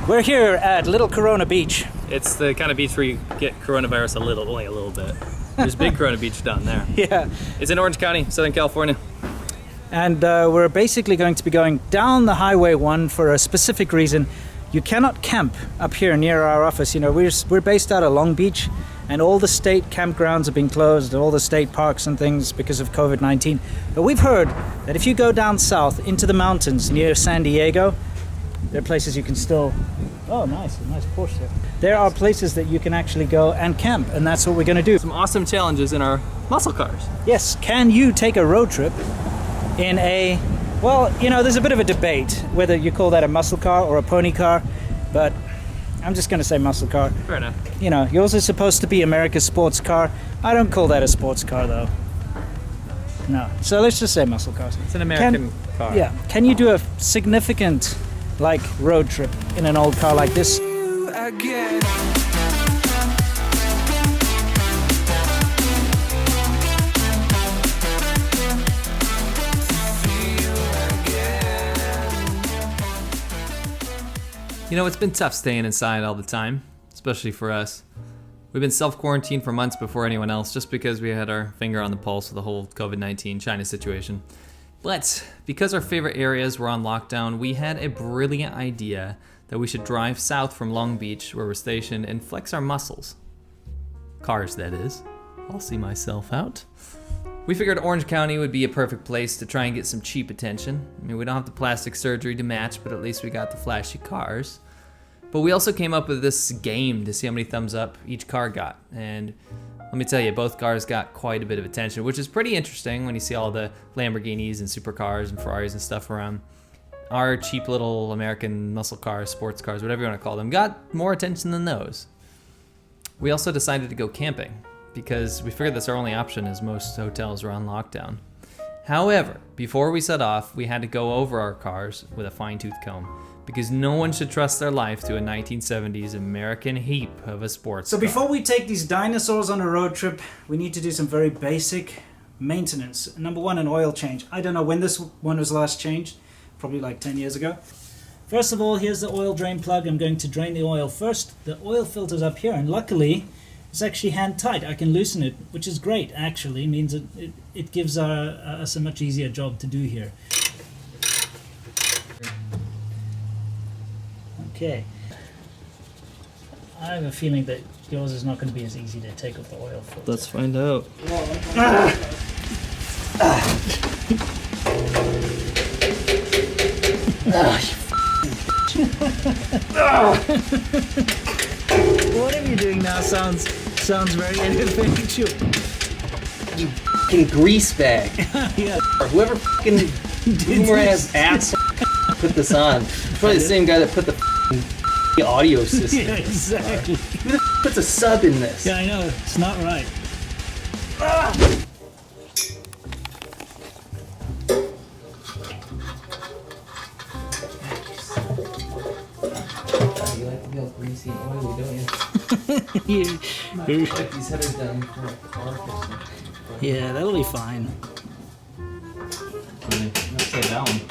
We're here at Little Corona Beach. It's the kind of beach where you get coronavirus only a little bit. There's Big Corona Beach down there. Yeah. It's in Orange County, Southern California. And we're basically going to be going down the Highway 1 for a specific reason. You cannot camp up here near our office. You know, we're based out of Long Beach, and all the state campgrounds have been closed, all the state parks and things because of COVID-19. But we've heard that if you go down south into the mountains near San Diego, there are places you can still... Oh, nice. A nice Porsche there. There are places that you can actually go and camp, and that's what we're going to do. Some awesome challenges in our muscle cars. Yes. Can you take a road trip in a... Well, you know, there's a bit of a debate whether you call that a muscle car or a pony car, but I'm just going to say muscle car. Fair enough. You know, yours is supposed to be America's sports car. I don't call that a sports car, though. No. So let's just say muscle cars. It's an American car. Yeah. Can you do a significant... like road trip in an old car like this? You know, it's been tough staying inside all the time, especially for us. We've been self-quarantined for months before anyone else just because we had our finger on the pulse of the whole COVID-19 China situation. But because our favorite areas were on lockdown, we had a brilliant idea that we should drive south from Long Beach, where we're stationed, and flex our muscles. Cars, that is. I'll see myself out. We figured Orange County would be a perfect place to try and get some cheap attention. I mean, we don't have the plastic surgery to match, but at least we got the flashy cars. But we also came up with this game to see how many thumbs up each car got. And let me tell you, both cars got quite a bit of attention, which is pretty interesting when you see all the Lamborghinis and supercars and Ferraris and stuff around. Our cheap little American muscle cars, sports cars, whatever you want to call them, got more attention than those. We also decided to go camping because we figured that's our only option as most hotels are on lockdown. However, before we set off, we had to go over our cars with a fine-tooth comb because no one should trust their life to a 1970s American heap of a sports car. So before we take these dinosaurs on a road trip, we need to do some very basic maintenance. Number one, an oil change. I don't know when this one was last changed, probably like 10 years ago. First of all, here's the oil drain plug. I'm going to drain the oil first. The oil filter's up here, and luckily it's actually hand tight. I can loosen it, which is great actually. It means it gives us a much easier job to do here. Okay. I have a feeling that yours is not going to be as easy to take off the oil filter. Let's find out. Whatever you're doing now sounds very ineffectual. You fucking grease bag. Yeah. Or whoever fucking boomer-ass asshole put this on. It's probably the same guy that put the audio system. Yeah, exactly. Who the puts a sub in this? Yeah, I know. It's not right. You like to be all greasy and oily, don't you? Yeah. Like these headers down for a car. Yeah, that'll be fine. Let's say that one.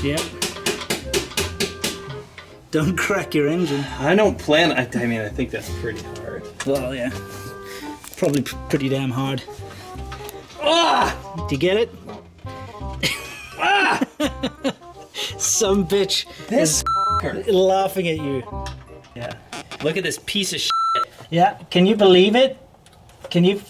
Yep. Don't crack your engine. I don't plan. I mean, I think that's pretty hard. Well, yeah. Probably pretty damn hard. Ah! Do you get it? Ah! Some bitch This is laughing at you. Yeah. Look at this piece of shit. Yeah, can you believe it? Can you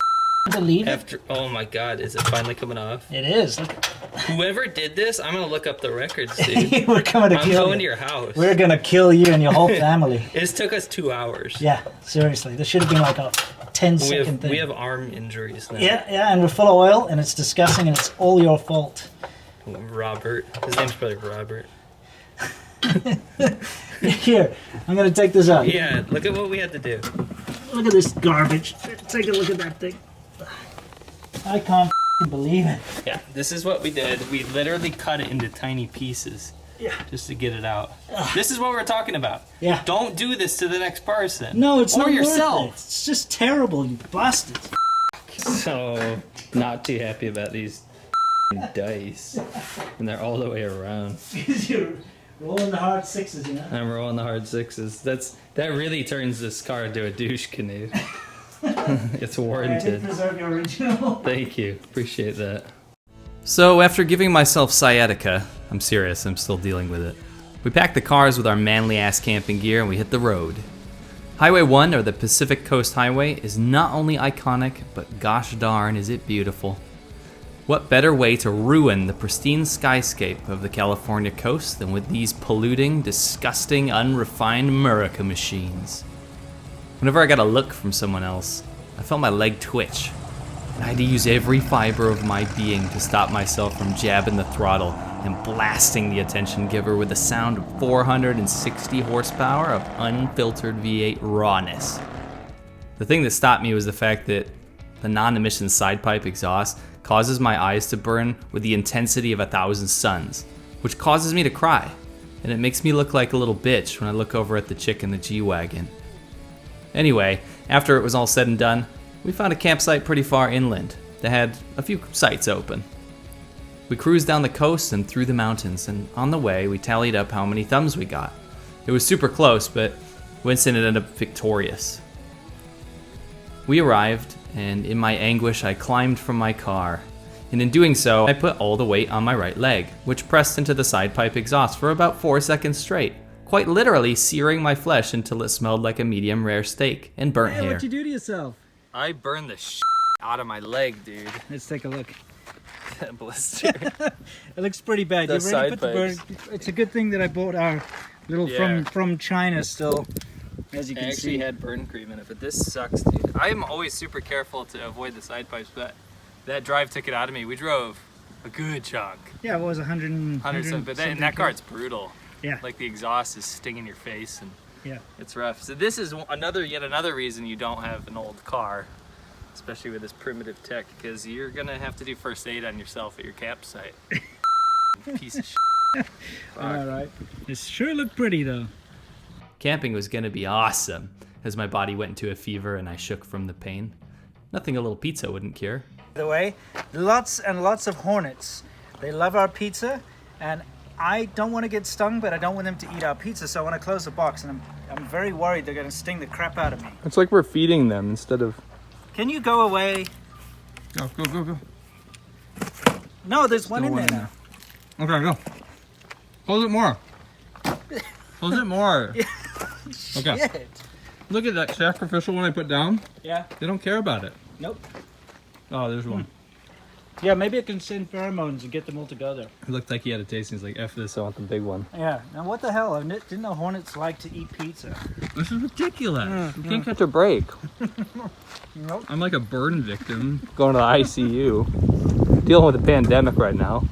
believe it? After, oh my god, is it finally coming off? It is. Look. Whoever did this, I'm gonna look up the records, dude. We're coming to I'm kill going to you. your house. We're gonna kill you and your whole family. This took us 2 hours. Yeah, seriously. This should have been like a 10-second thing. We have arm injuries now. Yeah, and we're full of oil, and it's disgusting, and it's all your fault. Robert. His name's probably Robert. Here, I'm gonna take this out. Yeah, look at what we had to do. Look at this garbage. Take a look at that thing. I can't believe it. Yeah, this is what we did. We literally cut it into tiny pieces. Yeah. Just to get it out. This is what we're talking about. Yeah. Don't do this to the next person. No, it's or not yourself. worth it. It's just terrible, you bastard. So, not too happy about these dice. And they're all the way around. You're Rolling the hard sixes, you know? I'm rolling the hard sixes. That really turns this car into a douche canoe. It's warranted. I did preserve your original. Thank you. Appreciate that. So after giving myself sciatica, I'm serious, I'm still dealing with it. We packed the cars with our manly ass camping gear and we hit the road. Highway 1, or the Pacific Coast Highway, is not only iconic, but gosh darn is it beautiful. What better way to ruin the pristine skyscape of the California coast than with these polluting, disgusting, unrefined America machines? Whenever I got a look from someone else, I felt my leg twitch, and I had to use every fiber of my being to stop myself from jabbing the throttle and blasting the attention giver with the sound of 460 horsepower of unfiltered V8 rawness. The thing that stopped me was the fact that the non-emission side pipe exhaust causes my eyes to burn with the intensity of 1,000 suns, which causes me to cry, and it makes me look like a little bitch when I look over at the chick in the G-Wagon. Anyway, after it was all said and done, we found a campsite pretty far inland that had a few sites open. We cruised down the coast and through the mountains, and on the way we tallied up how many thumbs we got. It was super close, but Winston ended up victorious. We arrived, and in my anguish I climbed from my car, and in doing so I put all the weight on my right leg, which pressed into the side pipe exhaust for about 4 seconds straight, quite literally searing my flesh until it smelled like a medium rare steak and burnt hair. What'd you do to yourself? I burned the out of my leg, dude. Let's take a look. That blister. It looks pretty bad. The You really side put the burn. It's a good thing that I bought our little from China still. As you can see, had burn cream in it, but this sucks, dude. I'm always super careful to avoid the side pipes, but that drive took it out of me. We drove a good chunk. Yeah, it was 100 100 but that car, it's brutal. Yeah. Like the exhaust is stinging your face, and Yeah. it's rough. So this is yet another reason you don't have an old car, especially with this primitive tech, because you're gonna have to do first aid on yourself at your campsite. Piece of shit. All right. It sure looked pretty though. Camping was gonna be awesome, as my body went into a fever and I shook from the pain. Nothing a little pizza wouldn't cure. By the way, lots and lots of hornets. They love our pizza, and I don't want to get stung, but I don't want them to eat our pizza, so I want to close the box, and I'm very worried they're going to sting the crap out of me. It's like we're feeding them instead of... Can you go away? Go. No, there's one in there now. Okay, go. Close it more. Close it more. Okay. Shit. Look at that sacrificial one I put down. Yeah. They don't care about it. Nope. Oh, there's one. Yeah, maybe I can send pheromones and get them all together. It looked like he had a taste and he's like, F this, I want the big one. Yeah. Now what the hell? I didn't know hornets like to eat pizza. This is ridiculous. You can't catch a break. Nope. I'm like a burn victim going to the ICU. Dealing with a pandemic right now.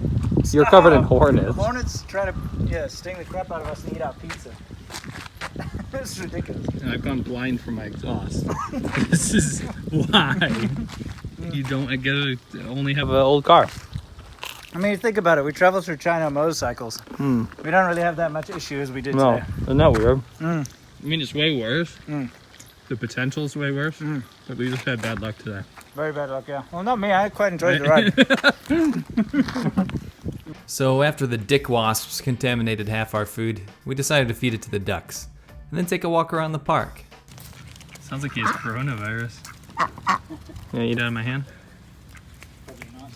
You're covered in hornets. Hornets try to sting the crap out of us and eat our pizza. It's ridiculous. And I've gone blind from my exhaust. This is why you don't get to only have an old car. I mean, think about it. We travel through China on motorcycles. We don't really have that much issue as we did No, today. isn't that weird? I mean, it's way worse. The potential's way worse. But we just had bad luck today. Very bad luck, yeah. Well, not me. I quite enjoyed the ride. So after the dick wasps contaminated half our food, we decided to feed it to the ducks, and then take a walk around the park. Sounds like he has coronavirus. Yeah, eat out of my hand? Probably not.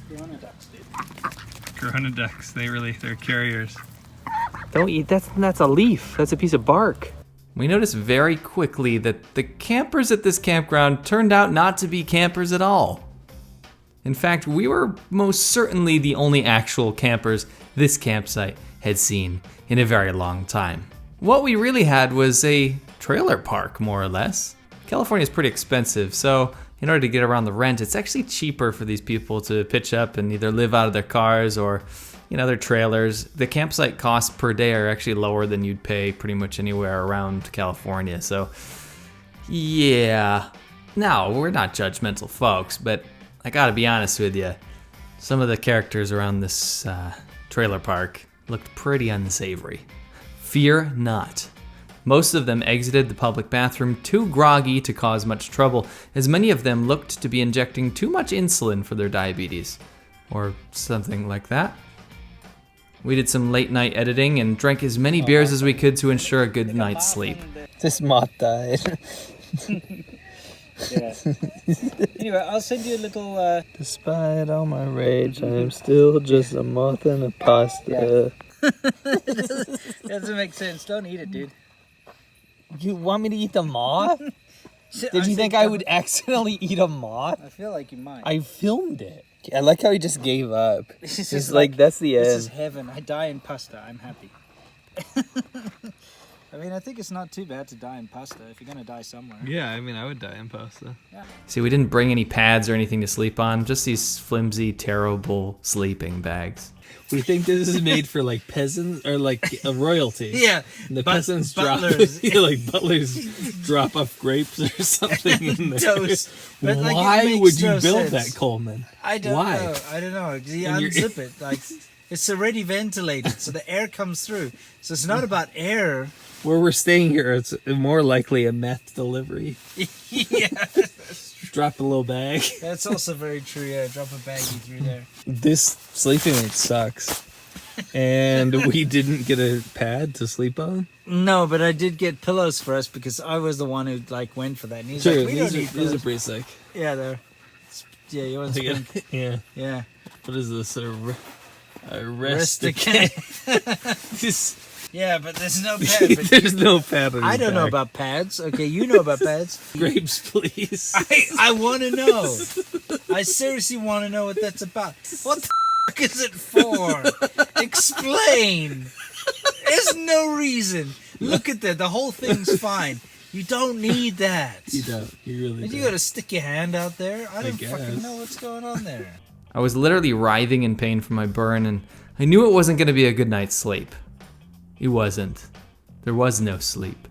Corona ducks, dude. Corona ducks, they're carriers. Don't eat. That's a leaf. That's a piece of bark. We noticed very quickly that the campers at this campground turned out not to be campers at all. In fact, we were most certainly the only actual campers this campsite had seen in a very long time. What we really had was a trailer park, more or less. California is pretty expensive, so in order to get around the rent, it's actually cheaper for these people to pitch up and either live out of their cars or, their trailers. The campsite costs per day are actually lower than you'd pay pretty much anywhere around California, so yeah. Now, we're not judgmental folks, but I gotta be honest with you, some of the characters around this trailer park looked pretty unsavory. Fear not. Most of them exited the public bathroom too groggy to cause much trouble, as many of them looked to be injecting too much insulin for their diabetes, or something like that. We did some late night editing and drank as many beers as we could to ensure a good night's sleep. This moth died. Yeah. Anyway, I'll send you a little. Despite all my rage, I am still just a moth and a pasta. That doesn't make sense. Don't eat it, dude. You want me to eat the moth? Did you think I would accidentally eat a moth? I feel like you might. I filmed it. I like how he just gave up. This is He's like, that's the end. This is heaven. I die in pasta. I'm happy. I mean, I think it's not too bad to die in pasta if you're gonna die somewhere. Yeah, I mean, I would die in pasta. See, we didn't bring any pads or anything to sleep on, just these flimsy, terrible sleeping bags. We think this is made for like peasants or like a royalty. Yeah, And the peasants butlers. drop like butlers drop off grapes or something in there. Toast. But, like, it Why makes would you no build sense. that, Coleman? I don't Why? know. I don't know. You And you're- unzip it, like it's already ventilated, so the air comes through. So it's not about air. Where we're staying here, it's more likely a meth delivery. Yeah, Drop a little bag. that's also very true. Yeah, drop a baggie through there. This sleeping mate sucks. And we didn't get a pad to sleep on. No, but I did get pillows for us because I was the one who like went for that. And he's True, like, we don't need these are pillows. pretty sick. Yeah, they're. Yeah, you want to spend. Yeah. Yeah. What is this? A Rustic. This, Yeah, but there's no pad. But there's no pad on I your don't know back. about pads. Okay, you know about pads. Grapes, please. I want to know. I seriously want to know what that's about. What the fuck is it for? Explain. There's no reason. Look at that. The whole thing's fine. You don't need that. You don't. You really And don't. you gotta stick your hand out there. I don't fucking guess. know what's going on there. I was literally writhing in pain from my burn, and I knew it wasn't going to be a good night's sleep. It wasn't. There was no sleep.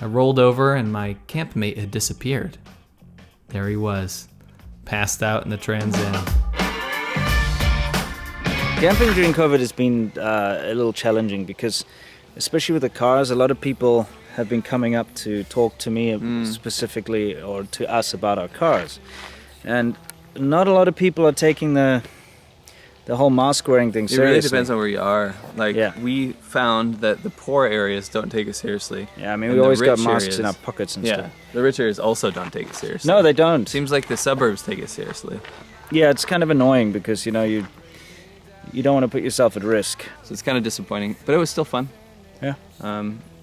I rolled over, and my campmate had disappeared. There he was, passed out in the Trans Am. Camping during COVID has been a little challenging because, especially with the cars, a lot of people have been coming up to talk to me specifically or to us about our cars. And not a lot of people are taking the whole mask wearing thing It seriously. really depends on where you are. Like, Yeah. we found that the poor areas don't take it seriously. Yeah, I mean, And we the always got rich masks in our areas- pockets and Yeah, stuff. the rich areas also don't take it seriously. No, they don't. Seems like the suburbs take it seriously. Yeah, it's kind of annoying because, you know, you don't want to put yourself at risk. So it's kind of disappointing, but it was still fun. Yeah.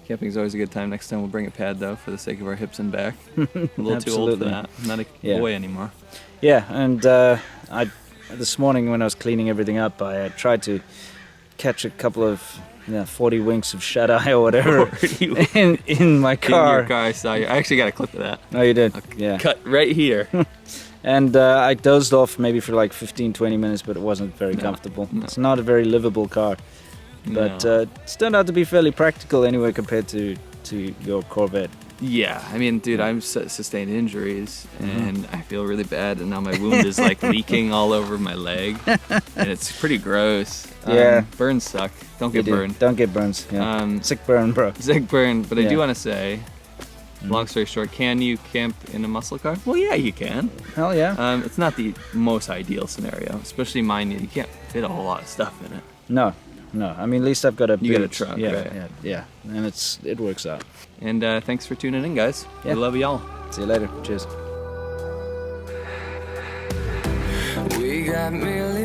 Camping's always a good time. Next time we'll bring a pad, though, for the sake of our hips and back. I'm a little too old for Absolutely. that. I'm not a Yeah. boy anymore. Yeah, and this morning when I was cleaning everything up, I tried to catch a couple of 40 winks of shut eye or whatever in my In car. your car, I saw you. I actually got a clip of that. Oh, you did? Yeah. Cut right here. And I dozed off maybe for like 15-20 minutes, but it wasn't very comfortable. no. It's not a very livable car, but No. it's turned out to be fairly practical anyway compared to your Corvette. Yeah, I mean, dude, I'm sustained injuries, and I feel really bad, and now my wound is like leaking all over my leg, and it's pretty gross. Yeah. Burns suck. Don't You get do. burned. Don't get burns. Yeah. Sick Sick burn, bro. burn, but I Yeah. do want to say, long story short, can you camp in a muscle car? Well, yeah, you can. Hell yeah. It's not the most ideal scenario, especially mine. You can't fit a whole lot of stuff in it. No. I mean, at least I've got a You got a boot. trunk, yeah, right. yeah, and it works out. And thanks for tuning in, guys. Yeah. We love y'all. See you later. Cheers. We got millions